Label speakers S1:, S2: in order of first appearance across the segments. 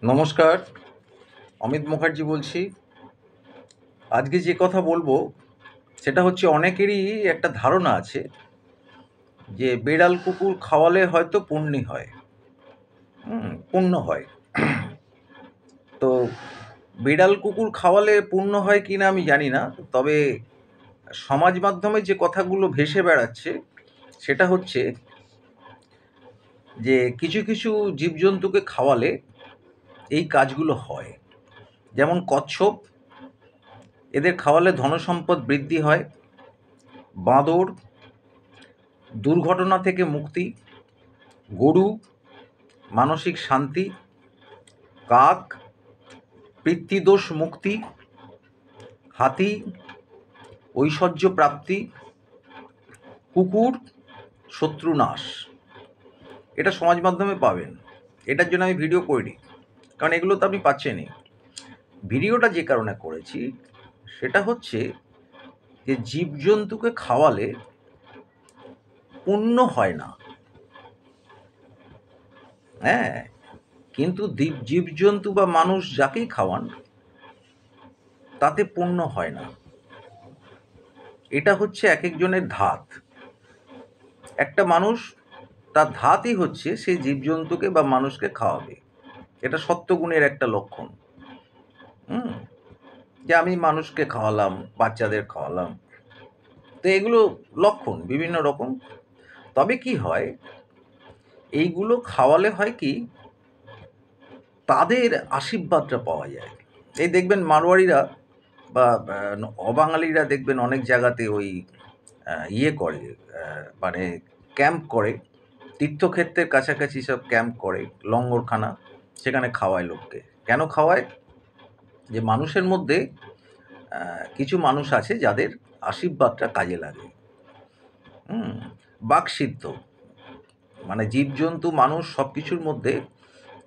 S1: নমস্কার, অমিত মুখার্জি বলছি। আজকে যে কথা বলবো সেটা হচ্ছে, অনেকেরই একটা ধারণা আছে যে বেড়াল কুকুর খাওয়ালে হয়তো পুণ্যি হয়, পুণ্য হয়। তো বেড়াল কুকুর খাওয়ালে পুণ্য হয় কিনা আমি জানি না, তবে সমাজ মাধ্যমে যে কথাগুলো ভেসে বেড়াচ্ছে সেটা হচ্ছে যে কিছু কিছু জীবজন্তুকে খাওয়ালে এই কাজগুলো হয়। যেমন কচ্ছপ, এদের খাওয়ালে ধনসম্পদ বৃদ্ধি হয়। বাঁদর, দুর্ঘটনা থেকে মুক্তি। গরু, মানসিক শান্তি। কাক, পিতৃদোষ মুক্তি। হাতি, ঐশ্বর্য প্রাপ্তি। কুকুর, শত্রু নাশ। এটা সমাজ মাধ্যমে পাবেন। এটার জন্য আমি ভিডিও করিনি, কারণ এগুলো তো আপনি পাচ্ছেনই। ভিডিওটা যে কারণে করেছি সেটা হচ্ছে যে জীবজন্তুকে খাওয়ালে পুণ্য হয় না, হ্যাঁ, কিন্তু জীবজন্তু বা মানুষ যাকেই খাওয়ান তাতে পুণ্য হয় না। এটা হচ্ছে এক একজনের ধাত। একটা মানুষ, তার ধাতই হচ্ছে সে জীবজন্তুকে বা মানুষকে খাওয়াবে। এটা সত্যগুণের একটা লক্ষণ। হুম যে আমি মানুষকে খাওয়ালাম, বাচ্চাদের খাওয়ালাম, তো এগুলো লক্ষণ বিভিন্ন রকম। তবে কি হয়, এইগুলো খাওয়ালে হয় কি, তাদের আশীর্বাদটা পাওয়া যায়। এই দেখবেন মারোয়াড়িরা বা অবাঙালিরা দেখবেন অনেক জায়গাতে ওই ইয়ে করে, মানে ক্যাম্প করে, তীর্থক্ষেত্রের কাছাকাছি সব ক্যাম্প করে, লঙ্গরখানা, সেখানে খাওয়ায় লোককে। কেন খাওয়ায়? যে মানুষের মধ্যে কিছু মানুষ আছে যাদের আশীর্বাদটা কাজে লাগে। বাকসিদ্ধ, মানে জীবজন্তু মানুষ সব কিছুর মধ্যে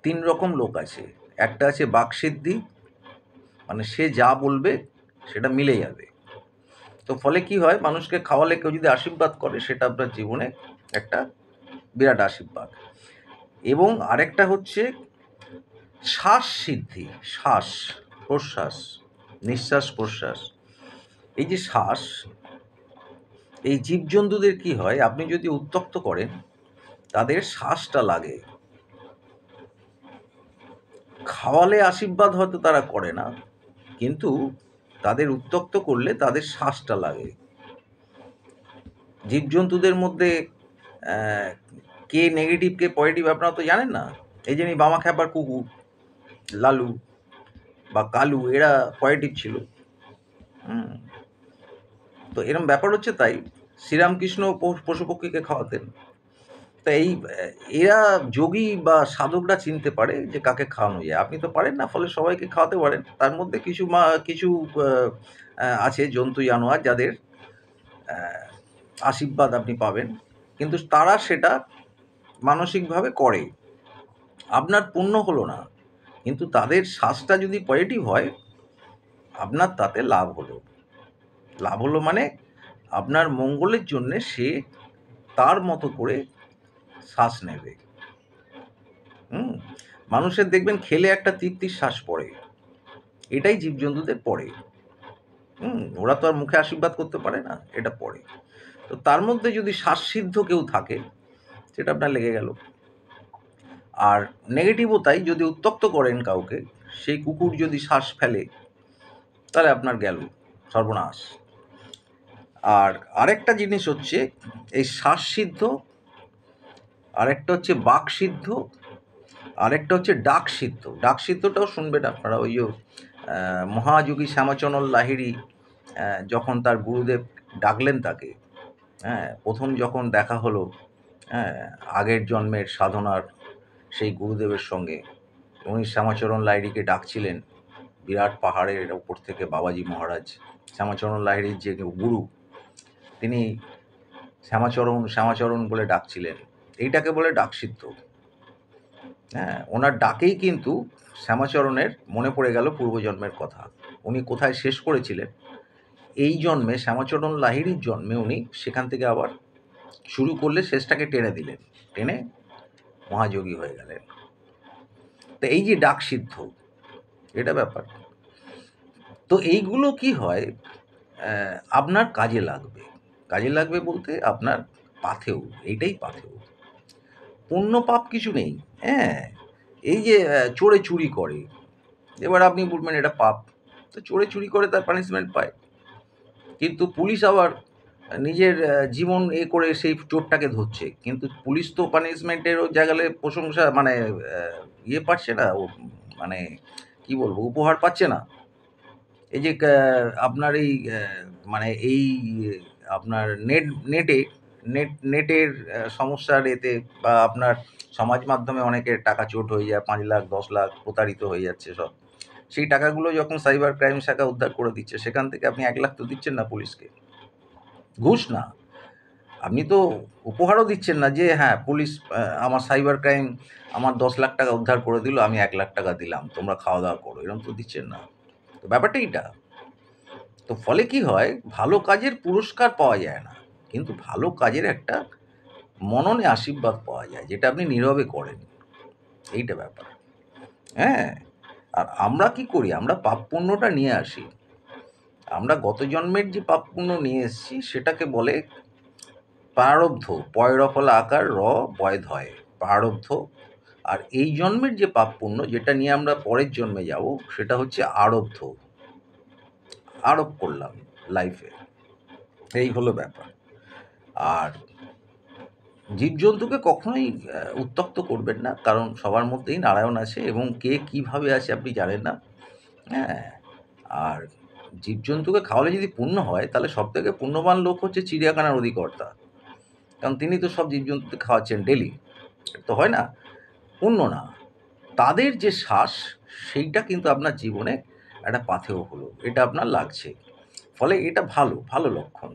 S1: তিন রকম লোক আছে। একটা আছে বাকসিদ্ধি, মানে সে যা বলবে সেটা মিলে যাবে। তো ফলে কি হয়, মানুষকে খাওয়ালে কেউ যদি আশীর্বাদ করে সেটা আপনার জীবনে একটা বিরাট আশীর্বাদ। এবং আরেকটা হচ্ছে শ্বাস সিদ্ধি, শ্বাস প্রশ্বাস, নিঃশ্বাস প্রশ্বাস। এই যে শ্বাস, এই জীবজন্তুদের কি হয়, আপনি যদি উত্তক্ত করেন তাদের শ্বাসটা লাগে। খাওয়ালে আশীর্বাদ হয়তো তারা করে না, কিন্তু তাদের উত্তক্ত করলে তাদের শ্বাসটা লাগে। জীবজন্তুদের মধ্যে কে নেগেটিভ কে পজিটিভ আপনারা তো জানেন না। এই জন্যই বামা খ্যাপার কুকুর, লালু বা কালু, এরা পজিটিভ ছিল। তো এরকম ব্যাপার হচ্ছে। তাই শ্রীরামকৃষ্ণ পশু পক্ষীকে খাওয়াতেন। তাই এরা যোগী বা সাধকরা চিনতে পারে যে কাকে খাওয়ানো যায়। আপনি তো পারেন না, ফলে সবাইকে খাওয়াতে পারেন। তার মধ্যে কিছু আছে জন্তু জানোয়ার যাদের আশীর্বাদ আপনি পাবেন, কিন্তু তারা সেটা মানসিকভাবে করে। আপনার পুণ্য হলো না, কিন্তু তাদের শ্বাসটা যদি পজিটিভ হয়, আপনার তাতে লাভ হলো। লাভ হলো মানে আপনার মঙ্গলের জন্যে সে তার মতো করে শ্বাস নেবে। মানুষের দেখবেন খেলে একটা তৃপ্তির শ্বাস পড়ে, এটাই জীবজন্তুদের পড়ে। ওরা তো আর মুখে আশীর্বাদ করতে পারে না, এটা পড়ে। তো তার মধ্যে যদি শ্বাসসিদ্ধ কেউ থাকে, সেটা আপনার লেগে গেল। আর নেগেটিভও তাই, যদি উত্তক্ত করেন কাউকে, সেই কুকুর যদি শ্বাস ফেলে, তাহলে আপনার গেল সর্বনাশ। আর আরেকটা জিনিস হচ্ছে এই শ্বাসসিদ্ধ, আরেকটা হচ্ছে বাকসিদ্ধ, আরেকটা হচ্ছে ডাকসিদ্ধ। ডাকসিদ্ধটাও শুনবেন আপনারা। ওই মহাযোগী শ্যামাচরণ লাহিড়ী যখন তার গুরুদেব ডাকলেন তাকে, প্রথম যখন দেখা হলো, আগের জন্মের সাধনার সেই গুরুদেবের সঙ্গে, উনি শ্যামাচরণ লাহিড়ীকে ডাকছিলেন বিরাট পাহাড়ের ওপর থেকে। বাবাজি মহারাজ, শ্যামাচরণ লাহিড়ীর যে গুরু, তিনি শ্যামাচরণ শ্যামাচরণ বলে ডাকছিলেন। এইটাকে বলে ডাকসিদ্ধ। ওনার ডাকেই কিন্তু শ্যামাচরণের মনে পড়ে গেল পূর্বজন্মের কথা। উনি কোথায় শেষ করেছিলেন, এই জন্মে শ্যামাচরণ লাহিড়ীর জন্মে উনি সেখান থেকে আবার শুরু করলে শেষটাকে টেনে দিলেন, টেনে মহাযোগী হয়ে গেলেন। তো এই যে ডাক সিদ্ধ, এটা ব্যাপার। তো এইগুলো কি হয়, আপনার কাজে লাগবে। কাজে লাগবে বলতে আপনার পাথেয়, এইটাই পাথেয়। পুণ্য পাপ কিছু নেই, হ্যাঁ? এই যে চোরে চুরি করে, এবার আপনি বলবেন এটা পাপ। তো চোরে চুরি করে তার পানিশমেন্ট পায়। কিন্তু পুলিশ আবার নিজের জীবন করে সেই চোরটাকে ধরছে। কিন্তু পুলিশ তো পানিশমেন্টেরও জায়গায় প্রশংসা মানে পাচ্ছে না, ও মানে কি বলবো, উপহার পাচ্ছে না। এই যে আপনার এই মানে এই আপনার নেটের সমস্যার এতে বা আপনার সমাজ মাধ্যমে অনেকের টাকা চোট হয়ে যায়, ৫ লাখ ১০ লাখ প্রতারিত হয়ে যাচ্ছে সব। সেই টাকাগুলো যখন সাইবার ক্রাইম শাখা উদ্ধার করে দিচ্ছে, সেখান থেকে আপনি ১ লাখ তো দিচ্ছেন না পুলিশকে। ঘুষ না। আপনি তো উপহারও দিচ্ছেন না যে হ্যাঁ, পুলিশ আমার সাইবার ক্রাইম আমার ১০ লাখ টাকা উদ্ধার করে দিল, আমি ১ লাখ টাকা দিলাম, তোমরা খাওয়া-দাওয়া করো। এরকম তো দিচ্ছেন না। তো ব্যাপারটা এইটা। তো ফলে কি হয়, ভালো কাজের পুরস্কার পাওয়া যায় না। কিন্তু ভালো কাজের একটা মননে আশীর্বাদ পাওয়া যায়, যেটা আপনি নীরবে করেন। এইটা ব্যাপার। হ্যাঁ? আর আমরা কি করি? আমরা পাপ পুণ্যটা নিয়ে আসি। আমরা গত জন্মের যে পাপ পুণ্য নিয়ে এসেছি সেটাকে বলে প্রারব্ধ। পয় র ফলা আকার র বয় ধয়। প্রারব্ধ। আর এই জন্মের যে পাপ পুণ্য যেটা নিয়ে আমরা পরের জন্মে যাব, সেটা হচ্ছে আরব্ধ। আরোপ করলাম লাইফে। এই হলো ব্যাপার। আর জীবজন্তুকে কখনোই উত্ত্যক্ত করবেন না, কারণ সবার মধ্যেই নারায়ণ আছে এবং কে কীভাবে আছে আপনি জানেন না। হ্যাঁ? আর জীবজন্তুকে খাওয়ালে যদি পুণ্য হয়, তাহলে সবথেকে পুণ্যবান লোক হচ্ছে চিড়িয়াখানার অধিকর্তা। কারণ তিনি তো সব জীবজন্তুকে খাওয়াচ্ছেন ডেলি। তো হয় না? পুণ্য না। তাদের যে শ্বাস, সেইটা কিন্তু আপনার জীবনে একটা পাথেয় হলো। এটা আপনার লাগছে। ফলে এটা ভালো, ভালো লক্ষণ।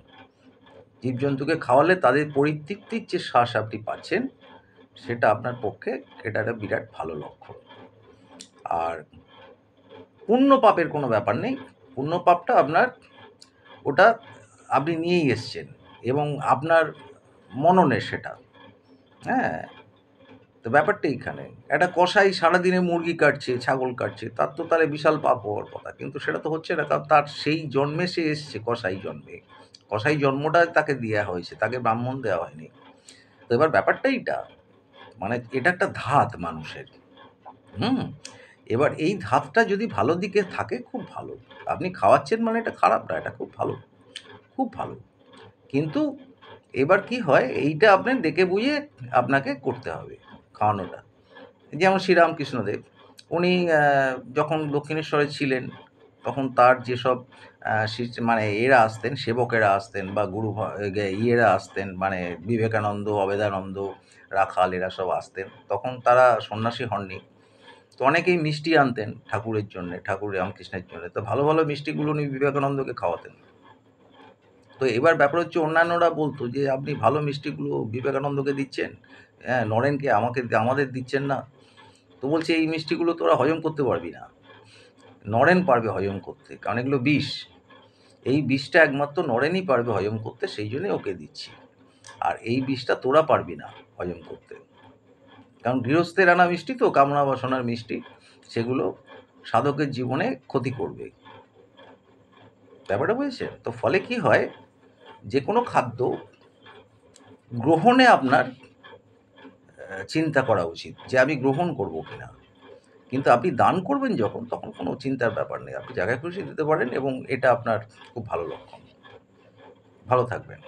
S1: জীবজন্তুকে খাওয়ালে তাদের পরিতৃপ্তির যে শ্বাস আপনি পাচ্ছেন, সেটা আপনার পক্ষে এটা একটা বিরাট ভালো লক্ষণ। আর পুণ্য পাপের কোনো ব্যাপার নেই। পুণ্য পাপটা আপনার, ওটা আপনি নিয়েই এসছেন এবং আপনার মননে সেটা। হ্যাঁ? তো ব্যাপারটা এইখানে। একটা কসাই সারাদিনে মুরগি কাটছে, ছাগল কাটছে, তার তো তাহলে বিশাল পাপ হওয়ার কথা। কিন্তু সেটা তো হচ্ছে না, কারণ তার সেই জন্মে সে এসছে কসাই জন্মে। কসাই জন্মটা তাকে দেয়া হয়েছে, তাকে ব্রাহ্মণ দেওয়া হয়নি। তো এবার ব্যাপারটা এইটা। মানে এটা একটা ধাত মানুষের। হুম? এবার এই ধাতটা যদি ভালো দিকে থাকে, খুব ভালো। আপনি খাওয়াচ্ছেন মানে এটা খারাপ না, এটা খুব ভালো, খুব ভালো। কিন্তু এবার কি হয়, এইটা আপনি দেখে বুঝে আপনাকে করতে হবে, খাওয়ানোটা। যেমন শ্রীরামকৃষ্ণদেব, উনি যখন দক্ষিণেশ্বরে ছিলেন, তখন তার যেসব মানে এরা আসতেন, সেবকেরা আসতেন বা গুরু ইয়েরা আসতেন, মানে বিবেকানন্দ, অবেদানন্দ, রাখাল, এরা সব আসতেন। তখন তারা সন্ন্যাসী হননি। তো অনেকেই মিষ্টি আনতেন ঠাকুরের জন্যে, ঠাকুর রামকৃষ্ণের জন্যে। তো ভালো, ভালো মিষ্টিগুলো উনি বিবেকানন্দকে খাওয়াতেন। তো এবার ব্যাপার হচ্ছে, অন্যান্যরা বলতো যে, "আপনি ভালো মিষ্টিগুলো বিবেকানন্দকে দিচ্ছেন, হ্যাঁ, নরেনকে আমাদের দিচ্ছেন না।" তো বলছে, "এই মিষ্টিগুলো তোরা হজম করতে পারবি না। নরেন পারবে হজম করতে, কারণ এগুলো বিষ। এই বিষটা একমাত্র নরেনই পারবে হজম করতে, সেই জন্যই ওকে দিচ্ছি। আর এই বিষটা তোরা পারবি না হজম করতে। কারণ গৃহস্থের আনা মিষ্টি তো, কামনা বাসনার মিষ্টি, সেগুলো সাধকের জীবনে ক্ষতি করবে।" ব্যাপারটা বুঝেছেন? তো ফলে কি হয়, যে কোনো খাদ্য গ্রহণে আপনার চিন্তা করা উচিত যে আমি গ্রহণ করব কিনা। কিন্তু আপনি দান করবেন যখন, তখন কোনো চিন্তার ব্যাপার নেই। আপনি জায়গায় খুশি দিতে পারেন এবং এটা আপনার খুব ভালো লক্ষণ। ভালো থাকবেন।